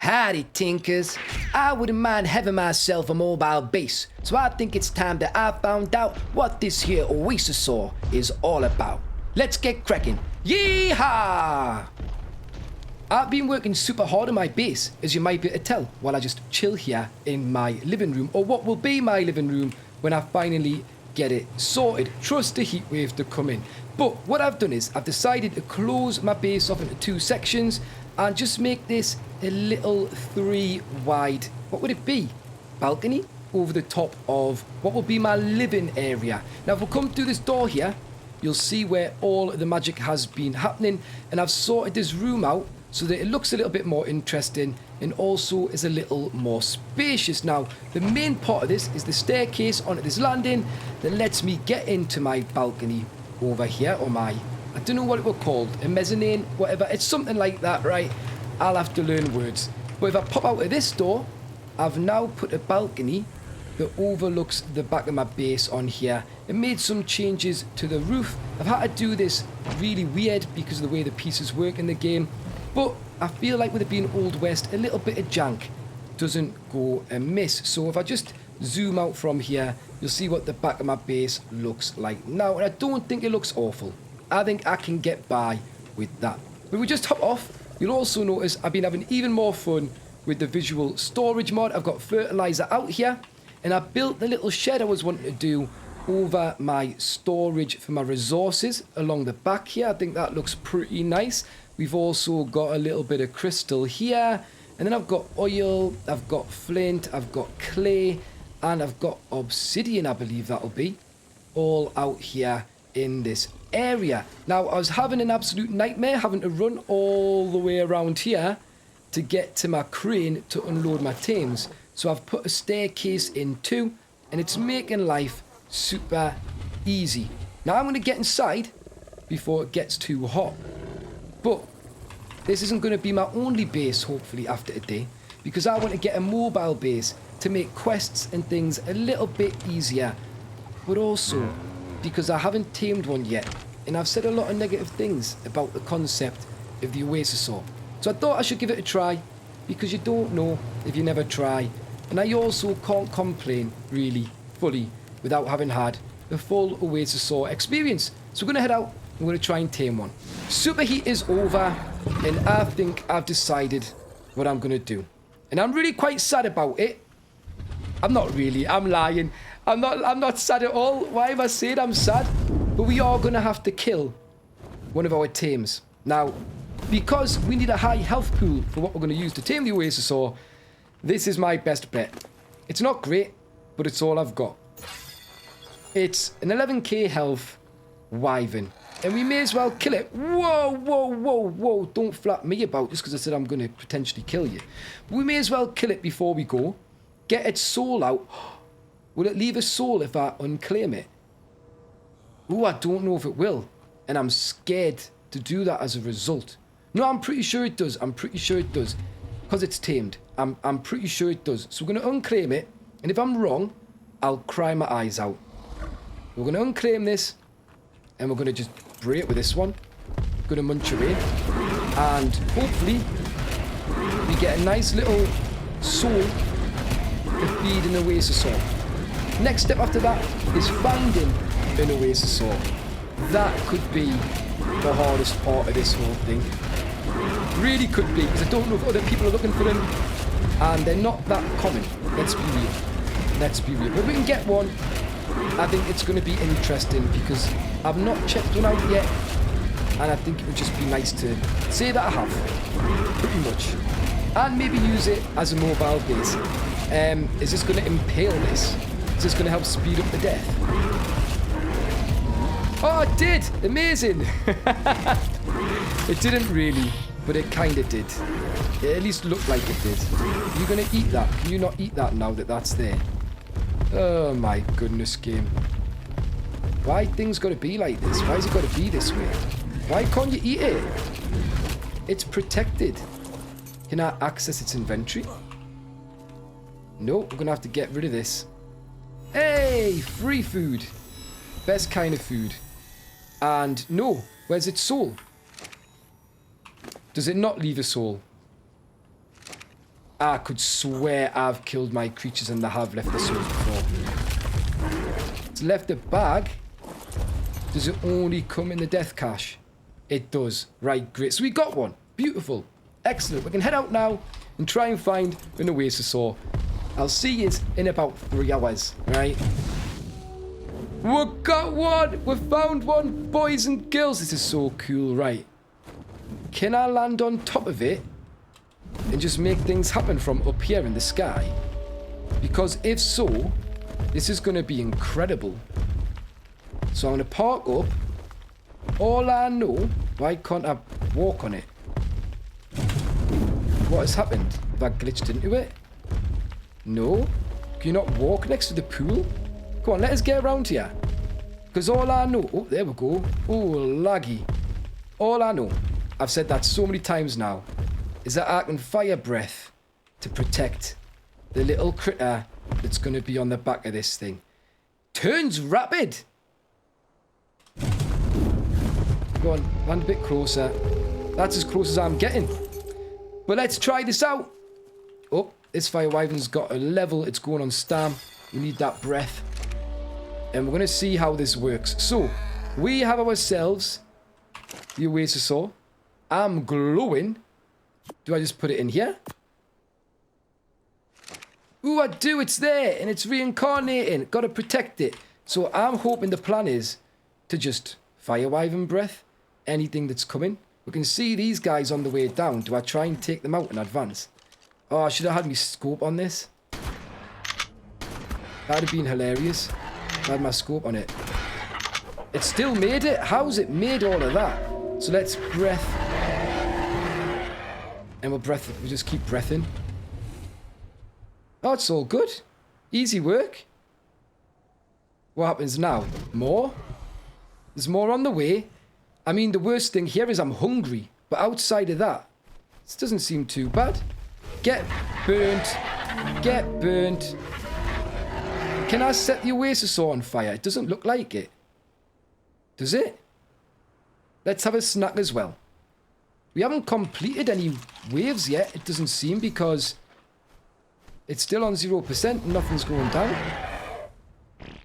Howdy, Tinkers. I wouldn't mind having myself a mobile base, so I think it's time that I found out what this here Oasisaur is all about. Let's get cracking. Yeehaw! I've been working super hard on my base, as you might be able to tell, while I just chill here in my living room, or what will be my living room when I finally get it sorted. Trust the heat wave to come in. But what I've done is I've decided to close my base off into two sections and just make this a little 3 wide, what would it be? Balcony over the top of what will be my living area. Now if we come through this door here, you'll see where all the magic has been happening, and I've sorted this room out so that it looks a little bit more interesting and also is a little more spacious. Now, the main part of this is the staircase onto this landing that lets me get into my balcony over here, or my, I don't know what it was called, a mezzanine, whatever. It's something like that, right? I'll have to learn words. But if I pop out of this door, I've now put a balcony that overlooks the back of my base on here. It made some changes to the roof. I've had to do this really weird because of the way the pieces work in the game. But I feel like with it being Old West, a little bit of jank doesn't go amiss. So if I just zoom out from here, you'll see what the back of my base looks like now. And I don't think it looks awful. I think I can get by with that. But we just hop off. You'll also notice I've been having even more fun with the visual storage mod. I've got fertilizer out here, and I built the little shed I was wanting to do over my storage for my resources along the back here. I think that looks pretty nice. We've also got a little bit of crystal here, and then I've got oil, I've got flint, I've got clay, and I've got obsidian, I believe that'll be, all out here in this area. Now, I was having an absolute nightmare having to run all the way around here to get to my crane to unload my tames. So I've put a staircase in too, and it's making life super easy. Now I'm going to get inside before it gets too hot. But this isn't going to be my only base, hopefully, after today, because I want to get a mobile base to make quests and things a little bit easier, but also because I haven't tamed one yet, and I've said a lot of negative things about the concept of the Oasisaur. So I thought I should give it a try, because you don't know if you never try, and I also can't complain, really, fully, without having had the full Oasisaur experience. So we're going to head out, and we're going to try and tame one. Superheat is over, and I think I've decided what I'm going to do. And I'm really quite sad about it. I'm not really, I'm lying. I'm not sad at all. Why have I said I'm sad? But we are going to have to kill one of our tames. Now, because we need a high health pool for what we're going to use to tame the Oasisaur, this is my best bet. It's not great, but it's all I've got. It's an 11k health wyvern, and we may as well kill it. Whoa, whoa, whoa, whoa. Don't flap me about just because I said I'm going to potentially kill you. But we may as well kill it before we go. Get its soul out. Will it leave a soul if I unclaim it? Ooh, I don't know if it will. And I'm scared to do that as a result. No, I'm pretty sure it does. I'm pretty sure it does. Because it's tamed. I'm pretty sure it does. So we're going to unclaim it. And if I'm wrong, I'll cry my eyes out. We're going to unclaim this. And we're going to just bray it with this one. Going to munch away. And hopefully, we get a nice little soul to feed an Oasisaur. Next step after that is finding an Oasisaur. That could be the hardest part of this whole thing. Really could be, because I don't know if other people are looking for them, and they're not that common. Let's be real. Let's be real. But if we can get one, I think it's going to be interesting, because I've not checked one out yet, and I think it would just be nice to say that I have, pretty much. And maybe use it as a mobile base. Is this going to impale this? Is this going to help speed up the death? Oh, it did! Amazing! It didn't really, but it kind of did. It at least looked like it did. Are you going to eat that? Can you not eat that now that that's there? Oh my goodness, game. Why things got to be like this? Why has it got to be this way? Why can't you eat it? It's protected. Can I access its inventory? No, we're going to have to get rid of this. Hey, free food. Best kind of food. And no, where's its soul? Does it not leave a soul? I could swear I've killed my creatures and they have left the souls before. It's left a bag. Does it only come in the death cache? It does. Right, great. So we got one. Beautiful. Excellent. We can head out now and try and find an Oasisaur. I'll see you in about 3 hours, right? We got one! We found one, boys and girls. This is so cool, right? Can I land on top of it and just make things happen from up here in the sky? Because if so, this is going to be incredible. So I'm going to park up. All I know, why can't I walk on it? What has happened? Have I glitched into it? No? Can you not walk next to the pool? Come on, let us get around here. Because all I know... Oh, there we go. Oh, laggy. All I know, I've said that so many times now, is that I can fire breath to protect the little critter that's going to be on the back of this thing. Turns rapid! Go on, land a bit closer. That's as close as I'm getting. But let's try this out. Oh, this fire wyvern's got a level. It's going on stam. We need that breath. And we're going to see how this works. So, we have ourselves the Oasisaur. I'm glowing. Do I just put it in here? Ooh, I do. It's there. And it's reincarnating. Got to protect it. So, I'm hoping the plan is to just fire wyvern breath anything that's coming. We can see these guys on the way down. Do I try and take them out in advance? Oh, I should have had me scope on this. That'd have been hilarious. I had my scope on it. It still made it. How's it made all of that? So let's breath. And we'll just keep breathing. Oh, it's all good. Easy work. What happens now? More? There's more on the way. I mean, the worst thing here is I'm hungry. But outside of that, this doesn't seem too bad. Get burnt. Get burnt. Can I set the Oasisaur on fire? It doesn't look like it. Does it? Let's have a snack as well. We haven't completed any waves yet, it doesn't seem, because it's still on 0% and nothing's going down.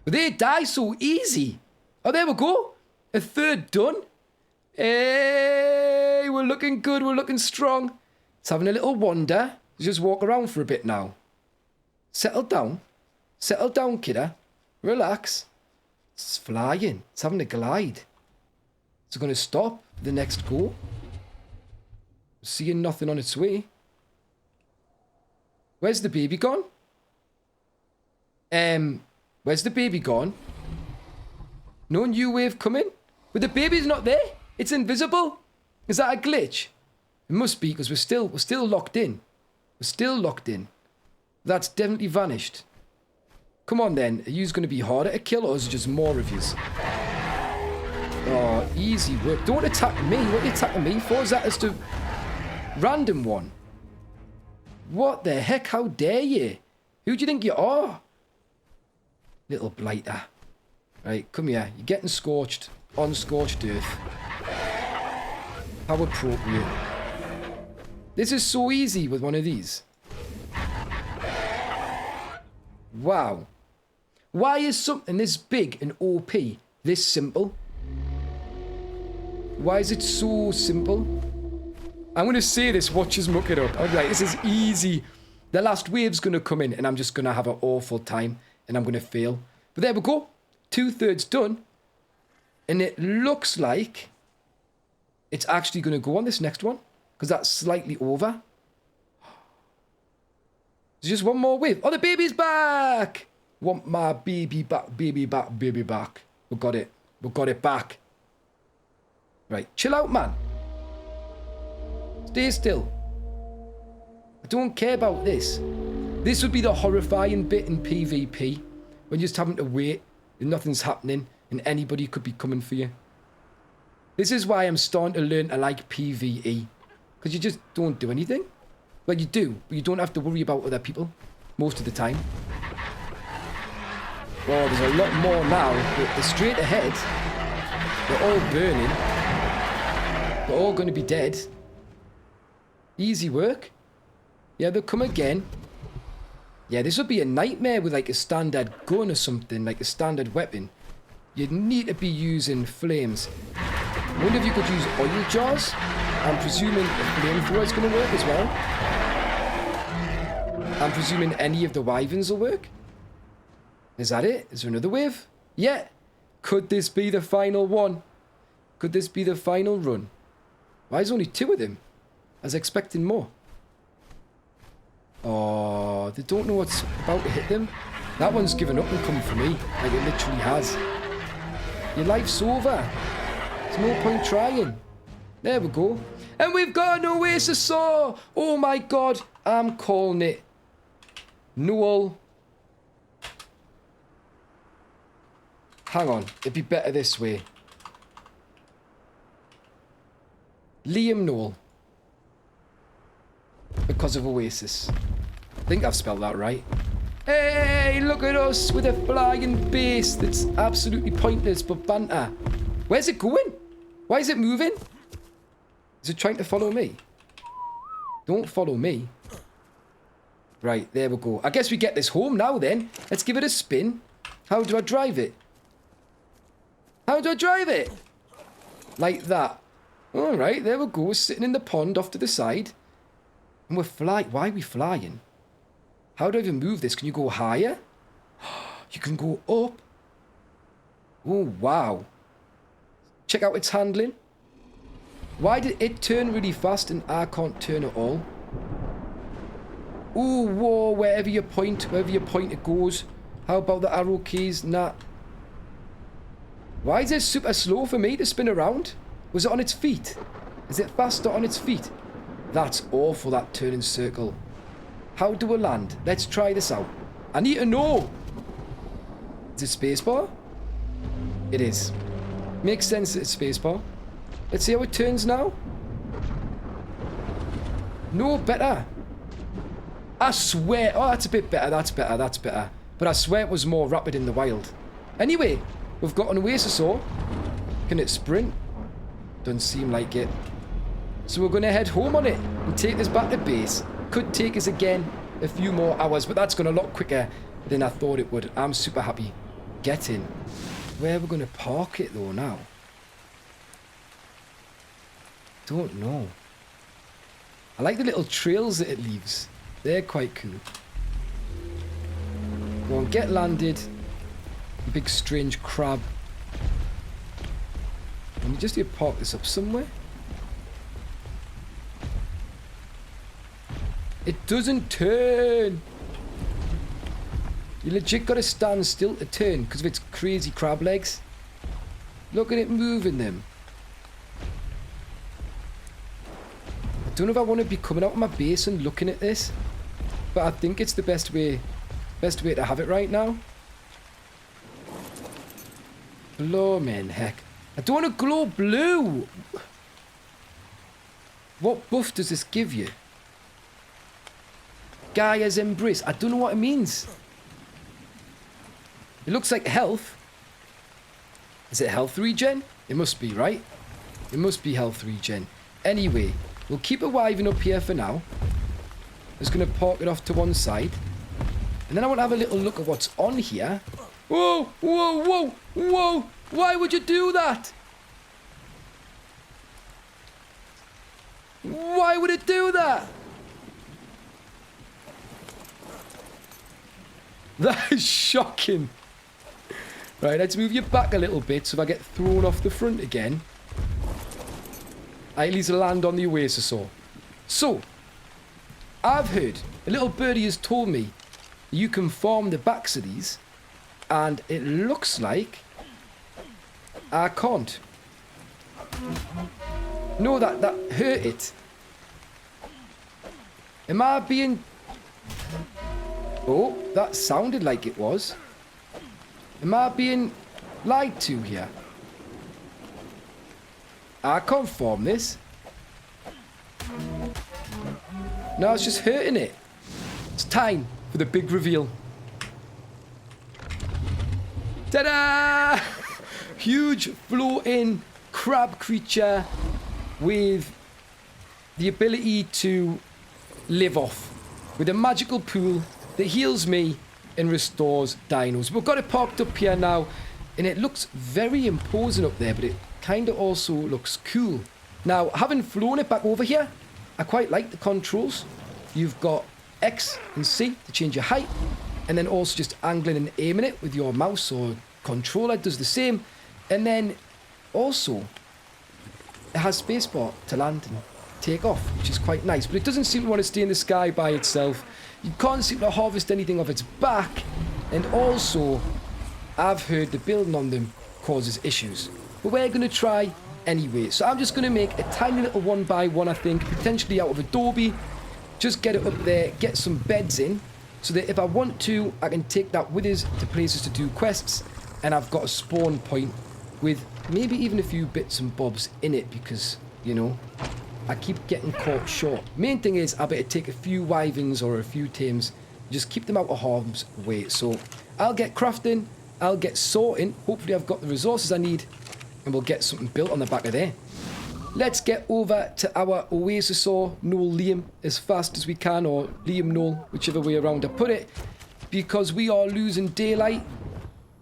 But they die so easy. Oh, there we go. A third done. Hey, we're looking good. We're looking strong. It's having a little wander. Just walk around for a bit now. Settle down. Settle down, kidder. Relax. It's flying. It's having a glide. It's going to stop the next go. Seeing nothing on its way. Where's the baby gone? Where's the baby gone? No new wave coming? But the baby's not there. It's invisible. Is that a glitch? It must be, because we're still locked in. We're still locked in. That's definitely vanished. Come on then. Are you going to be harder to kill, or is it just more of yous? Oh, easy work. Don't attack me. What are you attacking me for? Is that just a random one? What the heck? How dare you? Who do you think you are? Little blighter. Right, come here. You're getting scorched. On scorched earth. How appropriate. This is so easy with one of these. Wow. Why is something this big and OP this simple? Why is it so simple? I'm going to say this, watch us muck it up. I'm like, this is easy. The last wave's going to come in and I'm just going to have an awful time and I'm going to fail. But there we go. 2/3 done. And it looks like it's actually going to go on this next one, because that's slightly over. There's just one more wave. Oh, the baby's back! Want my baby back, baby back, baby back. We got it. We got it back. Right, chill out, man. Stay still. I don't care about this. This would be the horrifying bit in PvP, when you're just having to wait and nothing's happening and anybody could be coming for you. This is why I'm starting to learn to like PvE, because you just don't do anything. Well, you do, but you don't have to worry about other people most of the time. Well, there's a lot more now, but they're straight ahead. They're all burning. They're all going to be dead. Easy work. Yeah, they'll come again. Yeah, this would be a nightmare with like a standard gun or something, like a standard weapon. You'd need to be using flames. I wonder if you could use oil jars. I'm presuming a flamethrower is going to work as well. I'm presuming any of the wyverns will work. Is that it? Is there another wave? Yeah. Could this be the final one? Could this be the final run? Why is there only 2 of them? I was expecting more. Oh, they don't know what's about to hit them. That one's given up and come for me. Like it literally has. Your life's over. There's no point trying. There we go. And we've got an Oasisaur. Oh my god. I'm calling it. Noel. Hang on. It'd be better this way. Liam Noel. Because of Oasis. I think I've spelled that right. Hey, look at us with a flying base that's absolutely pointless but banter. Where's it going? Why is it moving? Is it trying to follow me? Don't follow me. Right, there we go. I guess we get this home now then. Let's give it a spin. How do I drive it? How do I drive it? Like that. Alright, there we go. We're sitting in the pond off to the side. And we're flying. Why are we flying? How do I even move this? Can you go higher? You can go up. Oh, wow. Check out its handling. Why did it turn really fast and I can't turn at all? Oh, whoa, wherever you point it goes. How about the arrow keys? Nah. Why is it super slow for me to spin around? Was it on its feet? Is it faster on its feet? That's awful, that turning circle. How do we land? Let's try this out. I need to know. Is it spacebar? It is. Makes sense that it's spacebar. Let's see how it turns now. No, better. I swear. Oh, that's a bit better. That's better. That's better. But I swear it was more rapid in the wild. Anyway, we've got an Oasisaur. Can it sprint? Doesn't seem like it. So we're going to head home on it and take this back to base. Could take us again a few more hours, but that's going a lot quicker than I thought it would. I'm super happy. Get in. Where are we going to park it though now? Don't know. I like the little trails that it leaves. They're quite cool. Go on, get landed. Big strange crab. Let me just park this up somewhere. It doesn't turn. You legit gotta stand still to turn because of its crazy crab legs. Look at it moving them. I don't know if I want to be coming out of my base and looking at this, but I think it's the best way to have it right now. Blow, man, heck. I don't want to glow blue. What buff does this give you? Gaia's Embrace. I don't know what it means. It looks like health. Is it health regen? It must be, right? It must be health regen. Anyway, we'll keep a wyvern up here for now. Just going to park it off to one side. And then I want to have a little look at what's on here. Whoa, whoa, whoa, whoa. Why would you do that? Why would it do that? That is shocking. Right, let's move you back a little bit so if I get thrown off the front again, I at least land on the Oasisaur. So, I've heard, a little birdie has told me you can farm the backs of these, and it looks like I can't. No, that hurt it. Am I being... Oh, that sounded like it was. Am I being lied to here? I can't farm this. No, it's just hurting it. It's time for the big reveal. Ta-da! Huge floating crab creature with the ability to live off with a magical pool that heals me and restores dinos. We've got it parked up here now, and it looks very imposing up there, but it kind of also looks cool. Now, having flown it back over here, I quite like the controls. You've got X and C to change your height, and then also just angling and aiming it with your mouse or controller does the same. And then also, it has spacebar to land and take off, which is quite nice. But it doesn't seem to want to stay in the sky by itself. You can't seem to harvest anything off its back. And also, I've heard the building on them causes issues. But we're going to try anyway. So I'm just going to make a tiny little 1x1, I think, potentially out of Adobe. Just get it up there, get some beds in, so that if I want to, I can take that with us to places to do quests. And I've got a spawn point with maybe even a few bits and bobs in it because, you know, I keep getting caught short. Main thing is I better take a few wyverns or a few tames, just keep them out of harm's way. So I'll get crafting, I'll get sorting. Hopefully I've got the resources I need and we'll get something built on the back of there. Let's get over to our Oasisaur, Noel Liam, as fast as we can, or Liam Noel, whichever way around I put it, because we are losing daylight.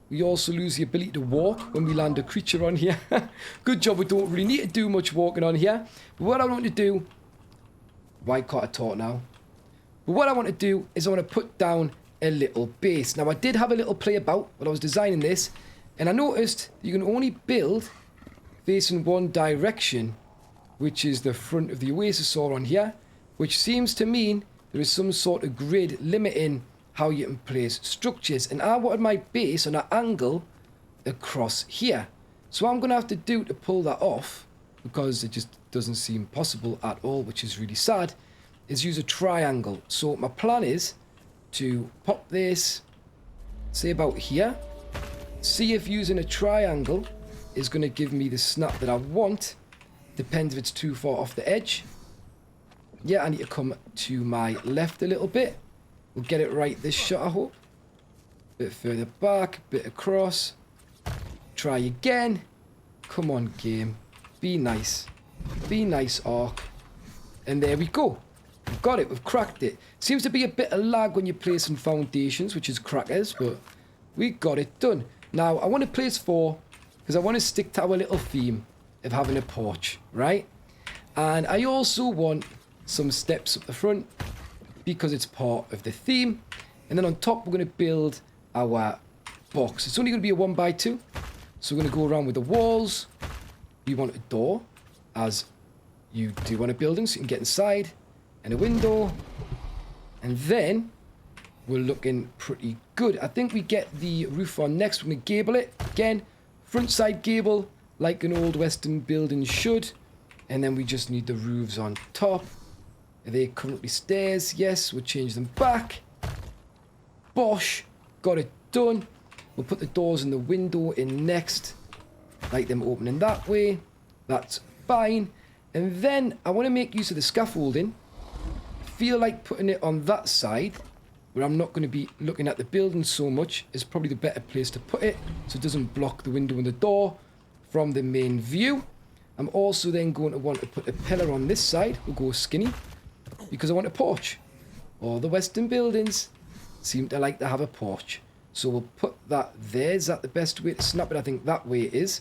We also lose the ability to walk when we land a creature on here. Good job, we don't really need to do much walking on here. But what I want to do... Why can't I talk now? But what I want to do is I want to put down a little base. Now, I did have a little play about when I was designing this, and I noticed you can only build facing one direction, which is the front of the Oasisaur on here, which seems to mean there is some sort of grid limiting how you can place structures. And I wanted my base on an angle across here. So what I'm going to have to do to pull that off, because it just doesn't seem possible at all, which is really sad, is use a triangle. So my plan is to pop this, say about here, see if using a triangle is going to give me the snap that I want. Depends if it's too far off the edge. Yeah, I need to come to my left a little bit. We'll get it right this shot, I hope. Bit further back, bit across. Try again. Come on, game. Be nice. Be nice, Ark. And there we go. We've got it. We've cracked it. Seems to be a bit of lag when you're placing foundations, which is crackers, but we got it done. Now, I want to place 4 because I want to stick to our little theme of having a porch, right? And I also want some steps up the front because it's part of the theme. And then on top, we're going to build our box. It's only going to be a 1x2. So we're going to go around with the walls. We want a door, as you do on a building, so you can get inside. And a window. And then we're looking pretty good. I think we get the roof on next. We're going to gable it. Again, front side gable, like an old Western building should. And then we just need the roofs on top. Are they currently stairs? Yes, we'll change them back. Bosh, got it done. We'll put the doors and the window in next. Like them opening that way. That's fine. And then I want to make use of the scaffolding. Feel like putting it on that side, where I'm not going to be looking at the building so much, is probably the better place to put it, so it doesn't block the window and the door from the main view. I'm also then going to want to put a pillar on this side. We'll go skinny, because I want a porch. All the Western buildings seem to like to have a porch. So we'll put that there. Is that the best way to snap it? I think that way it is.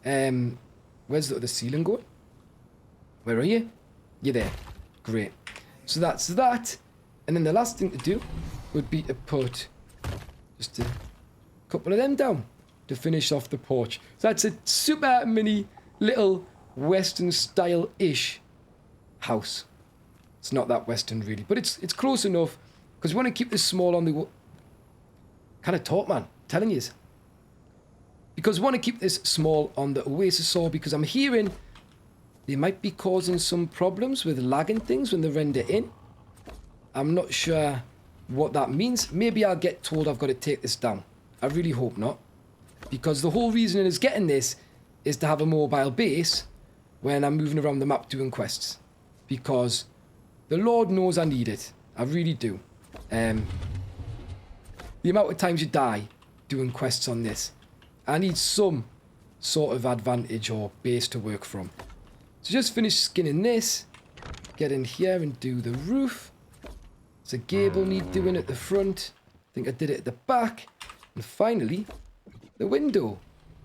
Where's the other ceiling going? Where are you? You're there. Great. So that's that. And then the last thing to do would be to put just a couple of them down to finish off the porch. So that's a super mini little Western style-ish house. It's not that Western really, but it's close enough because we want to keep this small on the... Kind of taut, man. I'm telling you. Because we want to keep this small on the Oasisaur because I'm hearing they might be causing some problems with lagging things when they render in. I'm not sure what that means. Maybe I'll get told I've got to take this down. I really hope not. Because the whole reason it is getting this is to have a mobile base when I'm moving around the map doing quests. Because the Lord knows I need it. I really do. The amount of times you die doing quests on this, I need some sort of advantage or base to work from. So just finish skinning this, get in here and do the roof. Does a gable need doing at the front? I think I did it at the back. And finally, the window.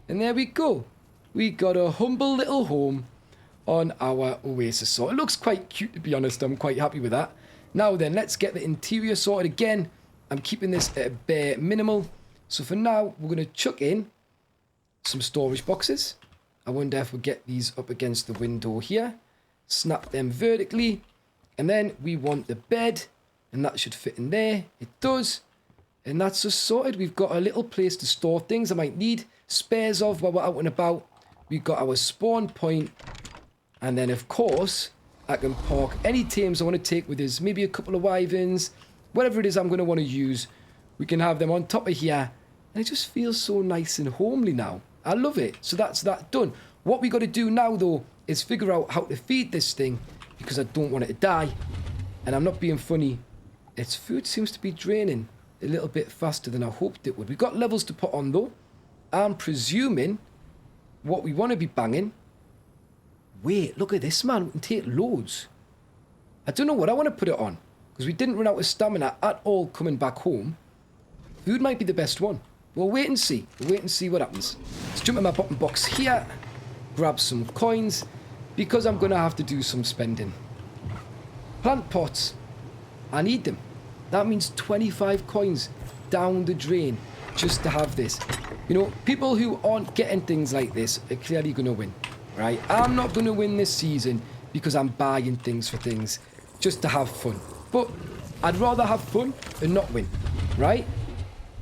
And there we go. We got a humble little home on our Oasisaur. It looks quite cute, to be honest. I'm quite happy with that. Now then, let's get the interior sorted again. I'm keeping this at a bare minimal. So for now, we're going to chuck in some storage boxes. I wonder if we'll get these up against the window here. Snap them vertically. And then we want the bed. And that should fit in there. It does. And that's just sorted. We've got a little place to store things I might need spares of while we're out and about. We've got our spawn point. And then, of course, I can park any tames I want to take with us. Maybe a couple of wyverns. Whatever it is I'm going to want to use. We can have them on top of here. And it just feels so nice and homely now. I love it. So that's that done. What we got to do now, though, is figure out how to feed this thing. Because I don't want it to die. And I'm not being funny. Its food seems to be draining a little bit faster than I hoped it would. We've got levels to put on, though. I'm presuming what we want to be banging. Wait, look at this, man. We can take loads. I don't know what I want to put it on. Because we didn't run out of stamina at all coming back home. Food might be the best one. We'll wait and see. We'll wait and see what happens. Let's jump in my bottom box here. Grab some coins. Because I'm going to have to do some spending. Plant pots. I need them. That means 25 coins down the drain just to have this. You know, people who aren't getting things like this are clearly going to win, right? I'm not going to win this season because I'm buying things for things just to have fun. But I'd rather have fun and not win, right?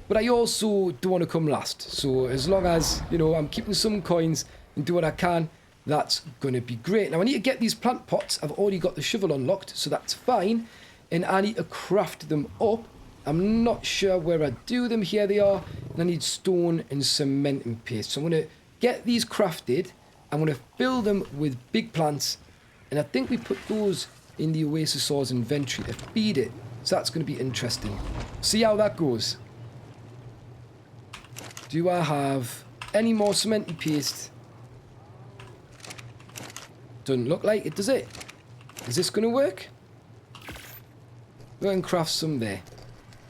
But I also don't want to come last. So as long as, you know, I'm keeping some coins and do what I can, that's going to be great. Now, I need to get these plant pots. I've already got the shovel unlocked, so that's fine. And I need to craft them up. I'm not sure where I do them. Here they are. And I need stone and cement and paste. So I'm going to get these crafted. I'm going to fill them with big plants. And I think we put those in the Oasisaur's inventory to feed it. So that's going to be interesting. See how that goes. Do I have any more cement and paste? Doesn't look like it, does it? Is this going to work? Go and craft some there.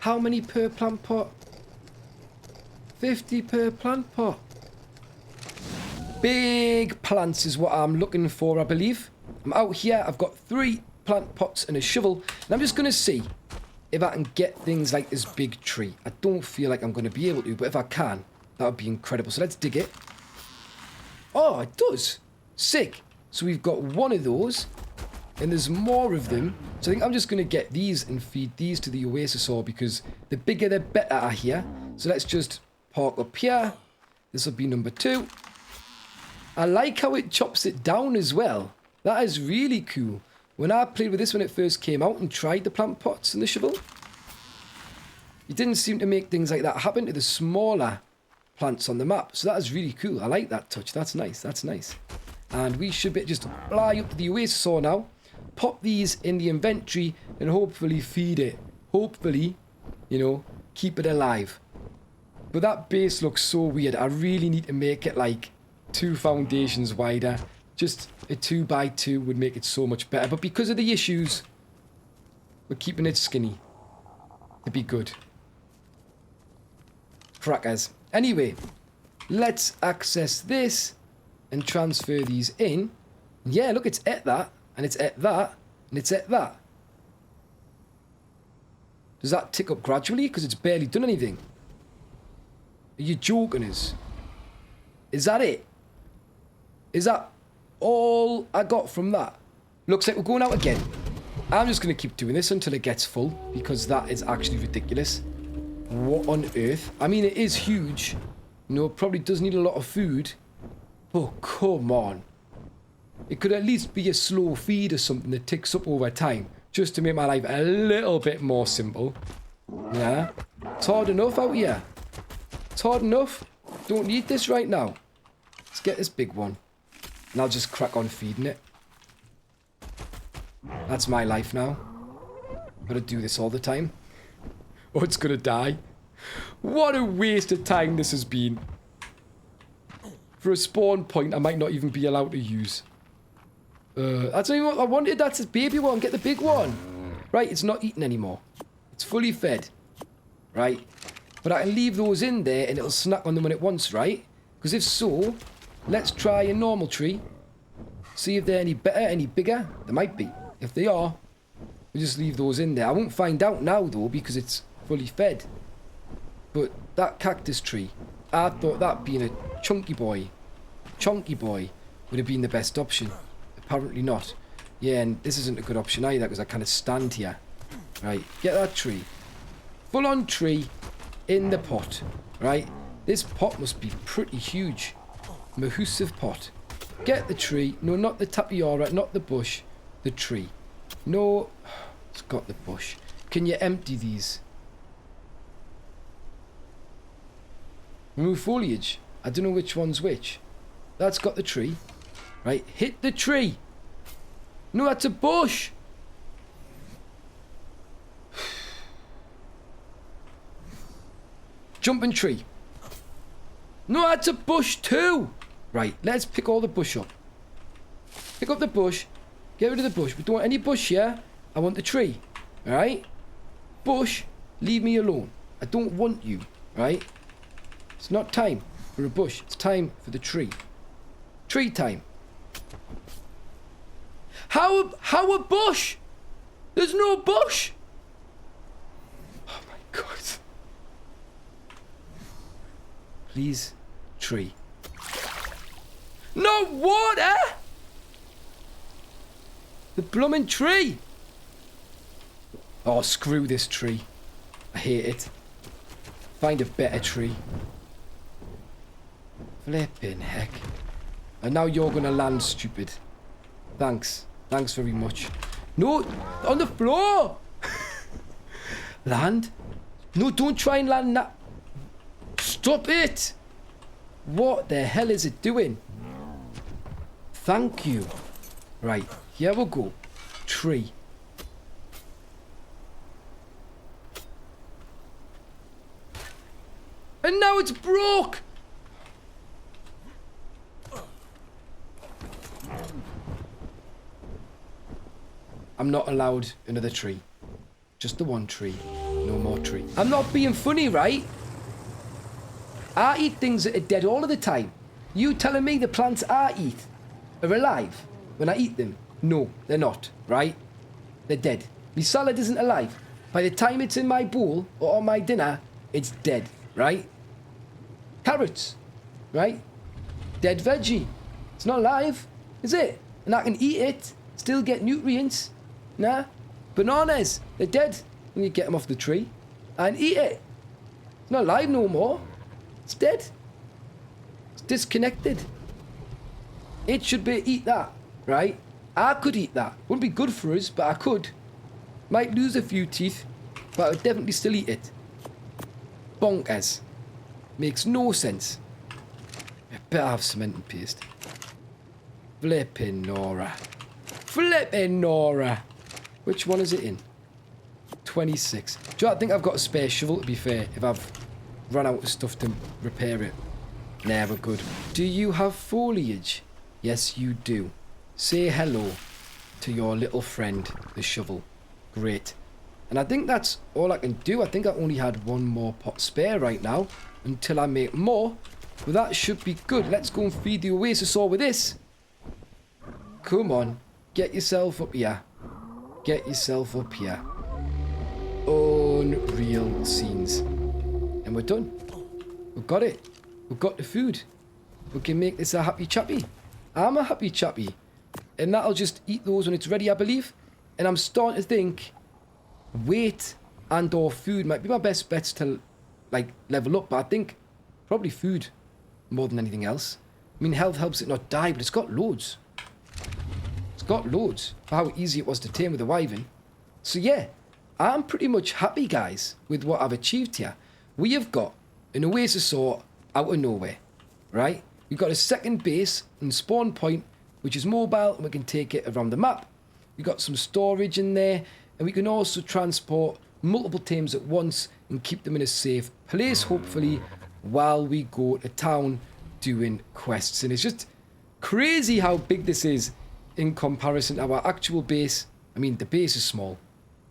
How many per plant pot? 50 per plant pot. Big plants is what I'm looking for, I believe. I'm out here. I've got 3 plant pots and a shovel. And I'm just going to see if I can get things like this big tree. I don't feel like I'm going to be able to, but if I can, that would be incredible. So let's dig it. Oh, it does. Sick. So we've got one of those. And there's more of them. So I think I'm just going to get these and feed these to the Oasisaur because the bigger the better are here. So let's just park up here. This will be number 2. I like how it chops it down as well. That is really cool. When I played with this when it first came out and tried the plant pots and the shovel, it didn't seem to make things like that happen to the smaller plants on the map. So that is really cool. I like that touch. That's nice. That's nice. And we should be just fly up to the Oasisaur now. Pop these in the inventory and hopefully feed it. Hopefully, you know, keep it alive. But that base looks so weird. I really need to make it like 2 foundations wider. Just a 2x2 would make it so much better. But because of the issues, we're keeping it skinny to be good. Crackers. Anyway, let's access this and transfer these in. Yeah, look, it's at that. And it's at that, and it's at that. Does that tick up gradually? Because it's barely done anything. Are you joking us? Is that it? Is that all I got from that? Looks like we're going out again. I'm just going to keep doing this until it gets full, because that is actually ridiculous. What on earth? I mean, it is huge. You know, it probably does need a lot of food. Oh, come on. It could at least be a slow feed or something that ticks up over time, just to make my life a little bit more simple. Yeah, it's hard enough out here. It's hard enough. Don't need this right now. Let's get this big one. And I'll just crack on feeding it. That's my life now. Gotta do this all the time. Oh, it's gonna die. What a waste of time this has been. For a spawn point I might not even be allowed to use. That's not even what I wanted. That's a baby one. Get the big one. Right, it's not eating anymore. It's fully fed, right? But I can leave those in there and it'll snack on them when it wants, right? Because if so, let's try a normal tree. See if they're any better, any bigger. They might be. If they are, we'll just leave those in there. I won't find out now, though, because it's fully fed. But that cactus tree, I thought that being a chunky boy would have been the best option. Apparently not. Yeah, and this isn't a good option either, because I kind of stand here. Right, get that tree. Full-on tree in the pot, right? This pot must be pretty huge. Massive pot. Get the tree. No, not the tapiora, not the bush. The tree. No, it's got the bush. Can you empty these? Remove foliage. I don't know which one's which. That's got the tree. Right, hit the tree. No, that's a bush. Jumping tree. No, that's a bush too. Right, let's pick all the bush up. Pick up the bush. Get rid of the bush. We don't want any bush here. I want the tree. Alright? Bush, leave me alone. I don't want you. Right? It's not time for a bush. It's time for the tree. Tree time. How a bush? There's no bush. Oh my God. Please, tree. No water! The blooming tree! Oh, screw this tree. I hate it. Find a better tree. Flippin' heck. And now you're gonna land, stupid. Thanks. Thanks very much. No! On the floor! Land? No, don't try and land that. Stop it! What the hell is it doing? Thank you. Right, here we go. Tree. And now it's broke! I'm not allowed another tree. Just the one tree. No more tree. I'm not being funny, right? I eat things that are dead all of the time. You telling me the plants I eat are alive when I eat them? No, they're not, right? They're dead. My salad isn't alive. By the time it's in my bowl or on my dinner, it's dead, right? Carrots, right? Dead veggie. It's not alive, is it? And I can eat it, still get nutrients. Nah. Bananas, they're dead when you get them off the tree. And eat it. It's not alive no more. It's dead. It's disconnected. It should be eat that, right? I could eat that. Wouldn't be good for us, but I could. Might lose a few teeth, but I would definitely still eat it. Bonkers. Makes no sense. I better have cement and paste. Flippin' Nora. Flippin' Nora. Which one is it in? 26. Do you know, I think I've got a spare shovel, to be fair, if I've run out of stuff to repair it. Nah, we're good. Do you have foliage? Yes, you do. Say hello to your little friend, the shovel. Great. And I think that's all I can do. I think I only had one more pot spare right now until I make more. But that should be good. Let's go and feed the Oasisaur with this. Come on. Get yourself up here. Get yourself up here. Unreal scenes. And we're done. We've got it. We've got the food. We can make this a happy chappy. I'm a happy chappy. And that'll just eat those when it's ready, I believe. And I'm starting to think weight and or food might be my best bets to like level up. But I think probably food more than anything else. I mean, health helps it not die, but it's got loads. It's got loads for how easy it was to tame with a wyvern. So yeah, I'm pretty much happy, guys, with what I've achieved here. We have got an Oasisaur out of nowhere, right? We've got a second base and spawn point, which is mobile, and we can take it around the map. We've got some storage in there, and we can also transport multiple tames at once and keep them in a safe place, hopefully, while we go to town doing quests. And it's just crazy how big this is in comparison to our actual base. I mean, the base is small,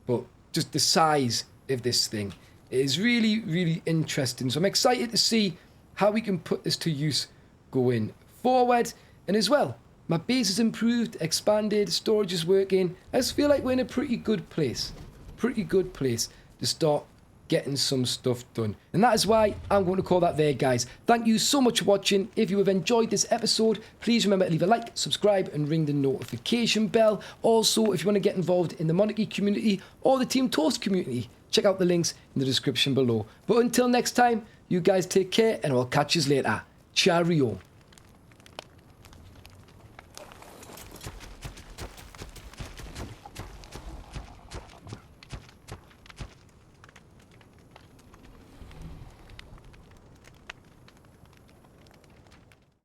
but just the size of this thing. It is really, really interesting. So I'm excited to see how we can put this to use going forward. And as well, my base is improved, expanded, storage is working. I just feel like we're in a pretty good place. Pretty good place to start getting some stuff done. And that is why I'm going to call that there, guys. Thank you so much for watching. If you have enjoyed this episode, please remember to leave a like, subscribe, and ring the notification bell. Also, if you want to get involved in the Monarchy community or the Team Toast community, check out the links in the description below. But until next time, you guys take care, and I'll catch you later. Cheerio.